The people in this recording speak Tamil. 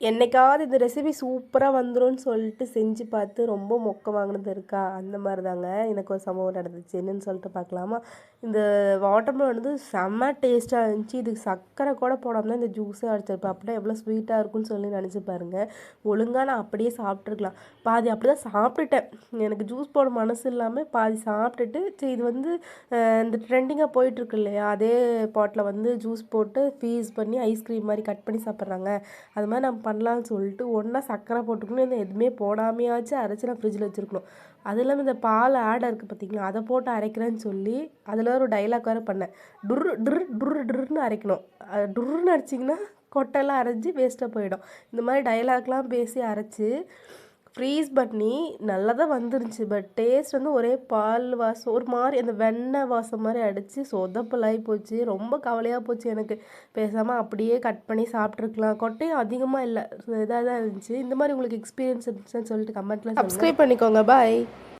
என்னைக்காவது இந்த ரெசிபி சூப்பராக வந்துரும்னு சொல்லிட்டு செஞ்சு பார்த்து ரொம்ப மொக்க வாங்கினது இருக்கா? அந்த மாதிரி தாங்க எனக்கு ஒரு சம்பவம் நடந்துச்சு. என்னன்னு சொல்லிட்டு பார்க்கலாமா? இந்த வாட்டர்மெலன் வந்து செம்ம டேஸ்ட்டாக இருந்துச்சு. இதுக்கு சர்க்கரை கூட போடாமல் தான் இந்த ஜூஸே அடிச்சிருப்பேன். அப்படின்னா எவ்வளோ ஸ்வீட்டாக இருக்குன்னு சொல்லி நினச்சி பாருங்கள். ஒழுங்காக நான் அப்படியே சாப்பிட்ருக்கலாம். பாதி அப்படி தான் சாப்பிட்டுட்டேன். எனக்கு ஜூஸ் போட மனசு இல்லாமல் பாதி சாப்பிட்டுட்டு, சரி இது வந்து இந்த ட்ரெண்டிங்காக போயிட்டுருக்கு இல்லையா, அதே பாட்டில் வந்து ஜூஸ் போட்டு ஃபீஸ் பண்ணி ஐஸ்கிரீம் மாதிரி கட் பண்ணி சாப்பிட்றாங்க. அது மாதிரி நம்ம பண்ணலான்னு சொல்லிட்டு ஒன்றா சர்க்கரை போட்டுக்கணும், இல்லை எதுவுமே போடாமையாச்சும் அரைச்சி நான் ஃப்ரிட்ஜில் வச்சுருக்கணும். அது இல்லாமல் இந்த பால் ஆடை இருக்குது பார்த்திங்களா, அதை போட்டு அரைக்கிறேன்னு சொல்லி அதில் ஒரு டைலாக் வேறு பண்ணேன். டுர் டுர் டுர் டுர்னு அரைக்கணும். டுர்னு அரைச்சிங்கன்னா கொட்டையெல்லாம் அரைஞ்சி வேஸ்ட்டாக போயிடும். இந்த மாதிரி டைலாக்லாம் பேசி அரைச்சி ஃப்ரீஸ் பண்ணி நல்லா தான் வந்துருந்துச்சு. பட் டேஸ்ட் வந்து ஒரே பால் வாசம், ஒரு மாதிரி அந்த வெண்ணெய் வாசம் மாதிரி அடித்து சொதப்பலாகி போச்சு. ரொம்ப கவலையாக போச்சு எனக்கு. பேசாமல் அப்படியே கட் பண்ணி சாப்பிட்ருக்கலாம். கொட்டையும் அதிகமாக இல்லை, இதாக தான் இருந்துச்சு. இந்த மாதிரி உங்களுக்கு எக்ஸ்பீரியன்ஸ் இருந்துச்சுன்னு சொல்லிட்டு கமெண்ட்டில் சப்ஸ்கிரைப் பண்ணிக்கோங்க. பாய்.